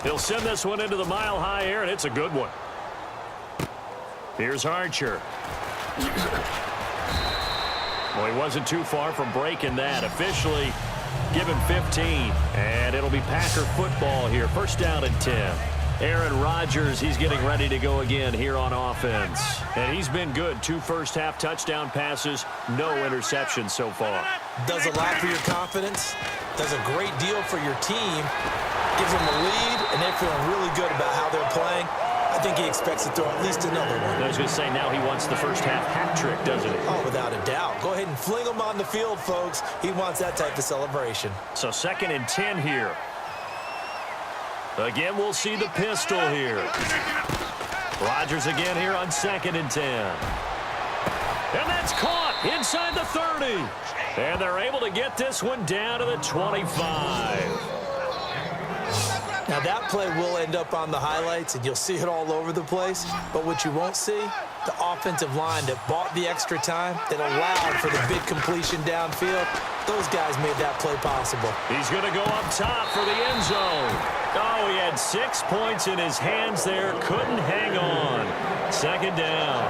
He'll send this one into the mile-high air, and it's a good one. Here's Archer. Well, he wasn't too far from breaking that. Officially, give him 15. And it'll be Packer football here. First down and 10. Aaron Rodgers, he's getting ready to go again here on offense. And he's been good. 2 first-half touchdown passes, no interceptions so far. Does a lot for your confidence. Does a great deal for your team. Gives them a lead, and they're feeling really good about how they're playing. I think he expects to throw at least another one. I was going to say, now he wants the first-half hat trick, doesn't he? Oh, without a doubt. Go ahead and fling him on the field, folks. He wants that type of celebration. So 2nd and 10 here. Again, we'll see the pistol here. Rodgers again here on 2nd and 10. And that's caught inside the 30. And they're able to get this one down to the 25. Now, that play will end up on the highlights, and you'll see it all over the place. But what you won't see, the offensive line that bought the extra time, that allowed for the big completion downfield, those guys made that play possible. He's going to go up top for the end zone. Oh, he had 6 points in his hands there. Couldn't hang on. 2nd down.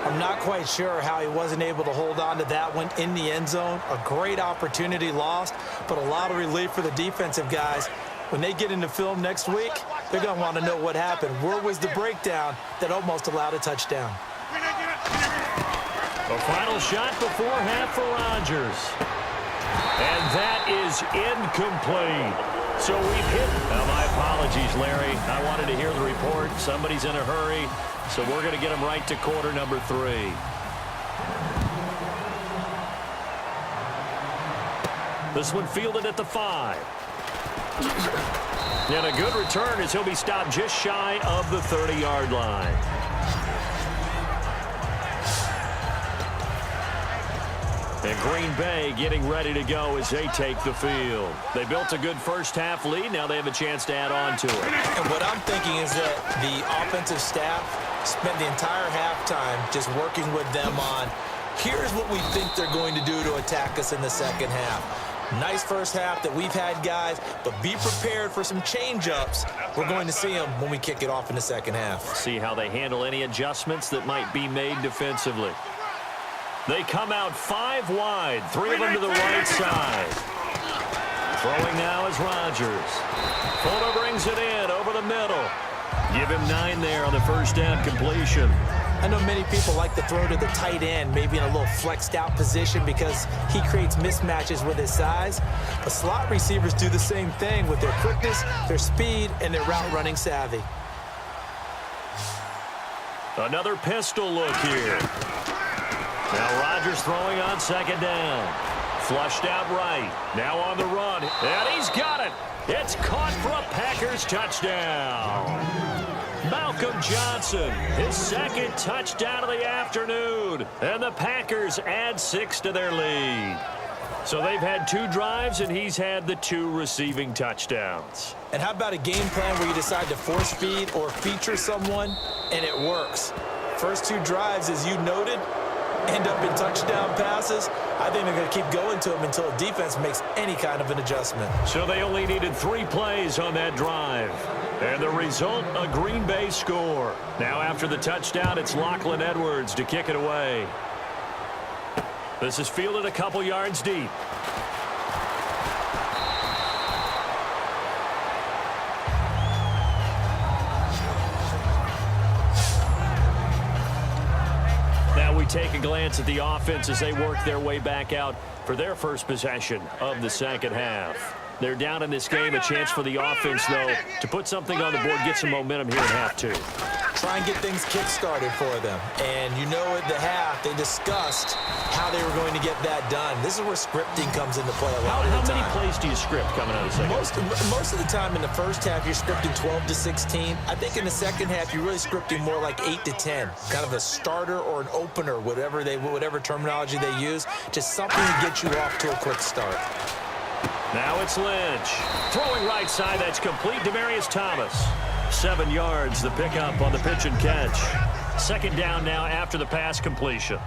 I'm not quite sure how he wasn't able to hold on to that one in the end zone. A great opportunity lost, but a lot of relief for the defensive guys. When they get into film next week, they're going to want to know what happened. Where was the breakdown that almost allowed a touchdown? The final shot before half for Rodgers. And that is incomplete. So we've hit. Now, my apologies, Larry. I wanted to hear the report. Somebody's in a hurry. So we're going to get him right to quarter number 3. This one fielded at the 5. And a good return as he'll be stopped just shy of the 30-yard line. And Green Bay getting ready to go as they take the field. They built a good first-half lead. Now they have a chance to add on to it. And what I'm thinking is that the offensive staff spent the entire halftime just working with them on, here's what we think they're going to do to attack us in the second half. Nice first half that we've had, guys, but be prepared for some change-ups. We're going to see them when we kick it off in the second half. See how they handle any adjustments that might be made defensively. They come out 5 wide, 3 of them to the right side. Throwing now is Rodgers. Fuller brings it in over the middle. Give him 9 there on the first down completion. I know many people like to throw to the tight end, maybe in a little flexed out position because he creates mismatches with his size. But slot receivers do the same thing with their quickness, their speed, and their route running savvy. Another pistol look here. Now Rodgers throwing on 2nd down. Flushed out right. Now on the run. And he's got it. It's caught for a Packers touchdown. Malcolm Johnson, his 2nd touchdown of the afternoon. And the Packers add 6 to their lead. So they've had 2 drives, and he's had the 2 receiving touchdowns. And how about a game plan where you decide to force feed or feature someone, and it works? First 2 drives, as you noted, end up in touchdown passes. I think they're going to keep going to them until the defense makes any kind of an adjustment. So they only needed 3 plays on that drive. And the result, a Green Bay score. Now after the touchdown, it's Lachlan Edwards to kick it away. This is fielded a couple yards deep. Now we take a glance at the offense as they work their way back out for their first possession of the second half. They're down in this game. A chance for the offense, though, to put something on the board, get some momentum here in half 2. Try and get things kick-started for them. And you know at the half, they discussed how they were going to get that done. This is where scripting comes into play a lot of the time. How many plays do you script coming out of the second half? Most of the time in the first half, you're scripting 12 to 16. I think in the second half, you're really scripting more like 8 to 10. Kind of a starter or an opener, whatever terminology they use. Just something to get you off to a quick start. Now it's Lynch. Throwing right side, that's complete. Demaryius Thomas. 7 yards, the pickup on the pitch and catch. 2nd down now after the pass completion.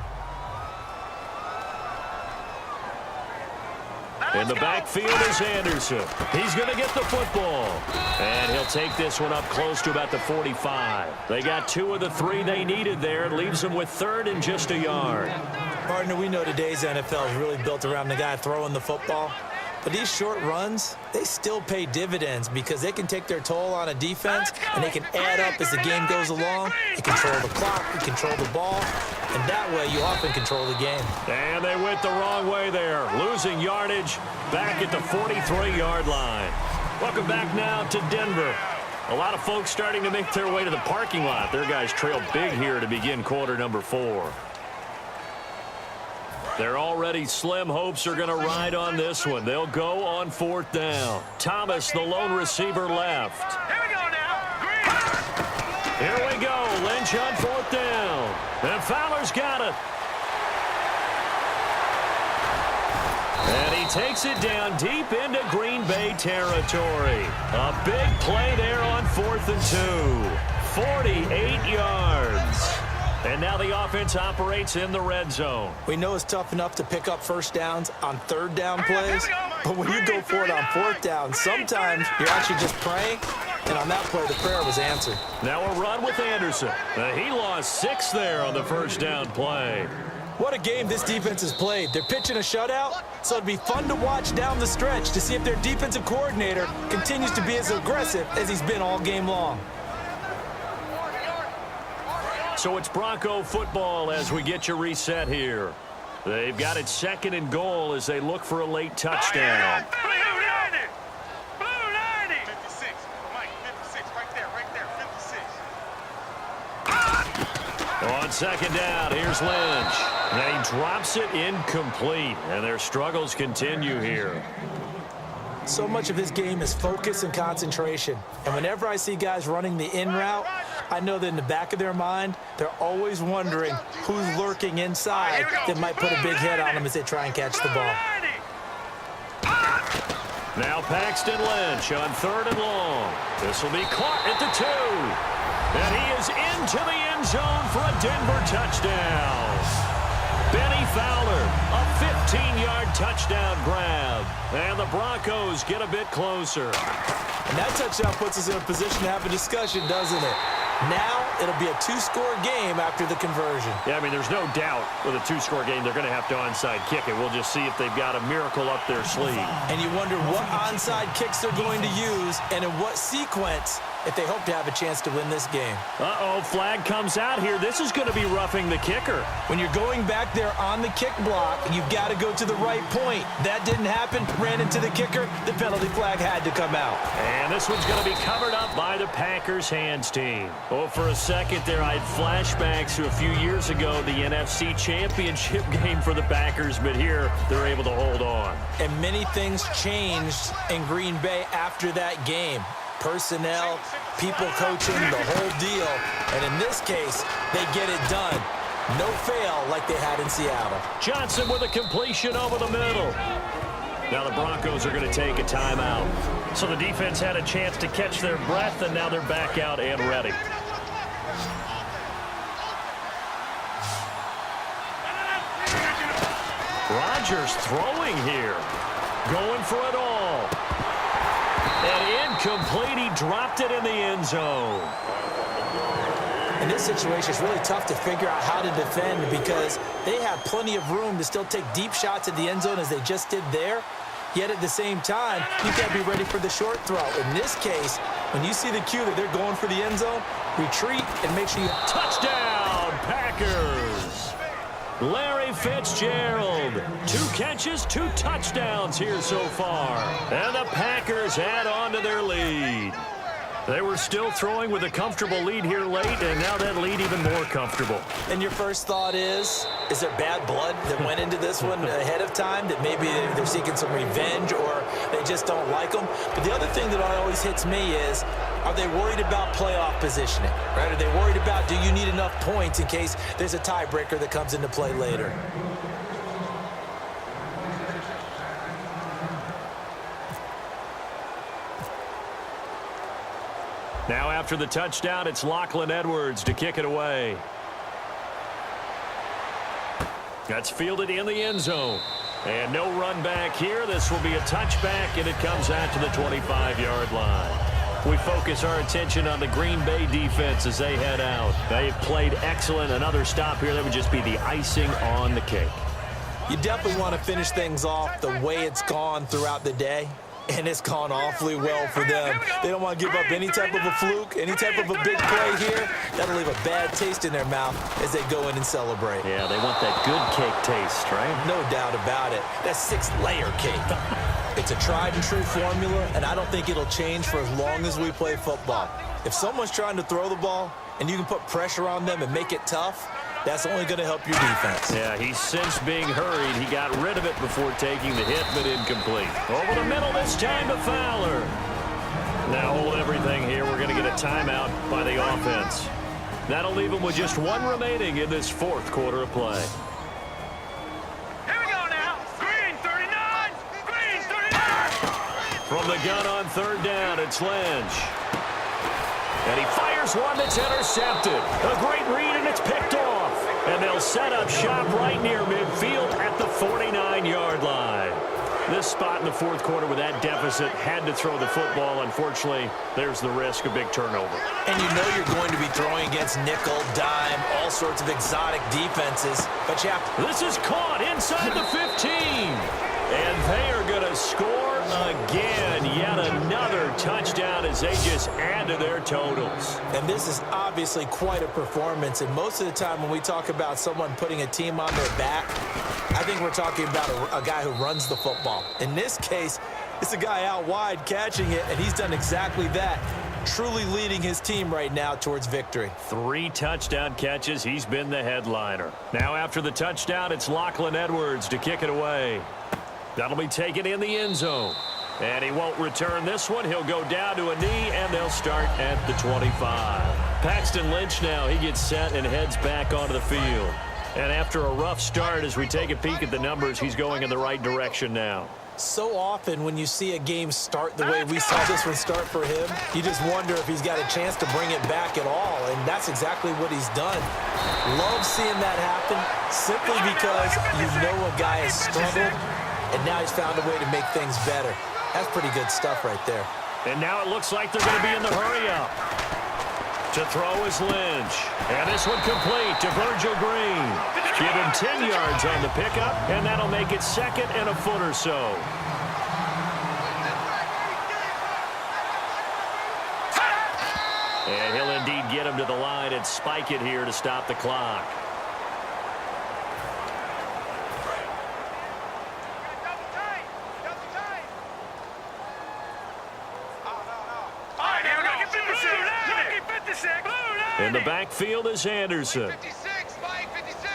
In the backfield is Anderson. He's going to get the football. And he'll take this one up close to about the 45. They got 2 of the 3 they needed there. It leaves them with 3rd and just a yard. Partner, we know today's NFL is really built around the guy throwing the football. But these short runs, they still pay dividends because they can take their toll on a defense and they can add up as the game goes along. They control the clock, they control the ball, and that way you often control the game. And they went the wrong way there, losing yardage back at the 43-yard line. Welcome back now to Denver. A lot of folks starting to make their way to the parking lot. Their guys trail big here to begin quarter number 4. Their already slim hopes are going to ride on this one. They'll go on 4th down. Thomas, the lone receiver, left. Here we go now. Here we go. Lynch on 4th down. And Fowler's got it. And he takes it down deep into Green Bay territory. A big play there on 4th and 2. 48 yards. And now the offense operates in the red zone. We know it's tough enough to pick up first downs on 3rd down plays, but when you go for it on 4th down, sometimes you're actually just praying, and on that play, the prayer was answered. Now a run with Anderson. He lost 6 there on the first down play. What a game this defense has played. They're pitching a shutout, so it'd be fun to watch down the stretch to see if their defensive coordinator continues to be as aggressive as he's been all game long. So it's Bronco football as we get you reset here. They've got it 2nd and goal as they look for a late touchdown. Blue 90. Blue 90. 56. Mike, 56. Right there. 56. On 2nd down, here's Lynch. And he drops it incomplete. And their struggles continue here. So much of this game is focus and concentration. And whenever I see guys running the in route, I know that in the back of their mind, they're always wondering who's lurking inside that might put a big hit on them as they try and catch the ball. Now Paxton Lynch on 3rd and long. This will be caught at the 2. And he is into the end zone for a Denver touchdown. Benny Fowler, a 15-yard touchdown grab. And the Broncos get a bit closer. And that touchdown puts us in a position to have a discussion, doesn't it? Now it'll be a 2-score game after the conversion. Yeah, I mean, there's no doubt with a 2-score game they're going to have to onside kick it. We'll just see if they've got a miracle up their sleeve. And you wonder what onside kicks they're going to use and in what sequence if they hope to have a chance to win this game. Uh-oh, flag comes out here. This is going to be roughing the kicker. When you're going back there on the kick block, you've got to go to the right point. That didn't happen. Ran into the kicker. The penalty flag had to come out. And this one's going to be covered up by the Packers hands team. Oh, for a second there, I had flashbacks to a few years ago, the NFC Championship game for the Packers, but here they're able to hold on. And many things changed in Green Bay after that game. Personnel, people coaching, the whole deal. And in this case, they get it done. No fail like they had in Seattle. Johnson with a completion over the middle. Now the Broncos are going to take a timeout. So the defense had a chance to catch their breath, and now they're back out and ready. Rodgers throwing here. Going for it all. And incomplete. He dropped it in the end zone. In this situation, it's really tough to figure out how to defend because they have plenty of room to still take deep shots at the end zone as they just did there. Yet at the same time, you got to be ready for the short throw. In this case, when you see the cue that they're going for the end zone, retreat and make sure you... Touchdown, Packers! Larry Fitzgerald. 2 catches, 2 touchdowns here so far. And the Packers add on to their lead. They were still throwing with a comfortable lead here late, and now that lead even more comfortable. And your first thought is there bad blood that went into this one ahead of time, that maybe they're seeking some revenge or they just don't like them? But the other thing that always hits me is, are they worried about playoff positioning? Right? Are they worried about, do you need enough points in case there's a tiebreaker that comes into play later? Now after the touchdown, it's Lachlan Edwards to kick it away. That's fielded in the end zone. And no run back here. This will be a touchback, and it comes out to the 25-yard line. We focus our attention on the Green Bay defense as they head out. They've played excellent. Another stop here, that would just be the icing on the cake. You definitely want to finish things off the way it's gone throughout the day. And it's gone awfully well for them. They don't want to give up any type of a fluke, any type of a big play here. That'll leave a bad taste in their mouth as they go in and celebrate. Yeah, they want that good cake taste, right? No doubt about it. That 6-layer cake. It's a tried and true formula, and I don't think it'll change for as long as we play football. If someone's trying to throw the ball and you can put pressure on them and make it tough, that's only going to help your defense. Yeah, he's since being hurried. He got rid of it before taking the hit, but incomplete. Over the middle this time to Fowler. Now hold everything here. We're going to get a timeout by the offense. That'll leave him with just one remaining in this fourth quarter of play. Here we go now. Green 39. Green 39. From the gun on third down, it's Lynch. And he fires one that's intercepted. A great read, and it's picked off. And they'll set up shop right near midfield at the 49-yard line. This spot in the fourth quarter with that deficit had to throw the football. Unfortunately, there's the risk of big turnover. And you know you're going to be throwing against nickel, dime, all sorts of exotic defenses. But you have to... This is caught inside the 15. And they are going to score again. Yet another touchdown as they just add to their totals. And this is obviously quite a performance. And most of the time when we talk about someone putting a team on their back, I think we're talking about a guy who runs the football. In this case, it's a guy out wide catching it, and he's done exactly that. Truly leading his team right now towards victory. 3 touchdown catches. He's been the headliner. Now after the touchdown, it's Lachlan Edwards to kick it away. That'll be taken in the end zone. And he won't return this one. He'll go down to a knee, and they'll start at the 25. Paxton Lynch now, he gets set and heads back onto the field. And after a rough start, as we take a peek at the numbers, he's going in the right direction now. So often when you see a game start the way we saw this one start for him, you just wonder if he's got a chance to bring it back at all, and that's exactly what he's done. Love seeing that happen simply because you know a guy has struggled, and now he's found a way to make things better. That's pretty good stuff right there. And now it looks like they're going to be in the hurry-up. To throw is Lynch. And this one complete to Virgil Green. Give him 10 yards on the pickup, and that'll make it second and a foot or so. And he'll indeed get him to the line and spike it here to stop the clock. In the backfield is Anderson. 56, Mike, 56.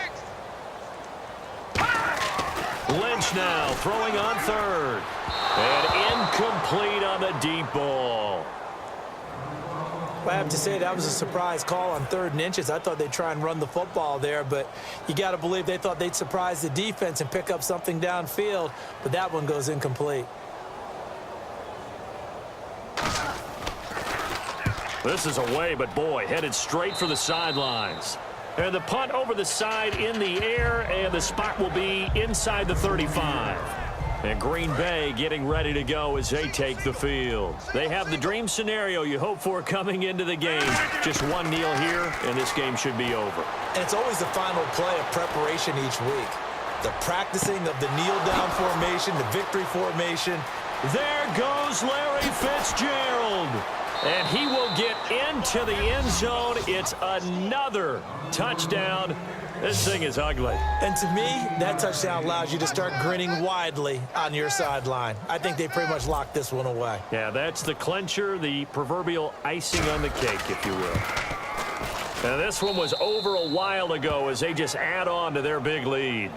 Lynch now throwing on third. And incomplete on the deep ball. I have to say that was a surprise call on 3rd and inches. I thought they'd try and run the football there, but you got to believe they thought they'd surprise the defense and pick up something downfield, but that one goes incomplete. This is away, but boy, headed straight for the sidelines. And the punt over the side in the air, and the spot will be inside the 35. And Green Bay getting ready to go as they take the field. They have the dream scenario you hope for coming into the game. Just one kneel here, and this game should be over. And it's always the final play of preparation each week. The practicing of the kneel-down formation, the victory formation. There goes Larry Fitzgerald. And he will get into the end zone. It's another touchdown. This thing is ugly. And to me, that touchdown allows you to start grinning widely on your sideline. I think they pretty much locked this one away. Yeah, that's the clincher, the proverbial icing on the cake, if you will. And this one was over a while ago as they just add on to their big lead.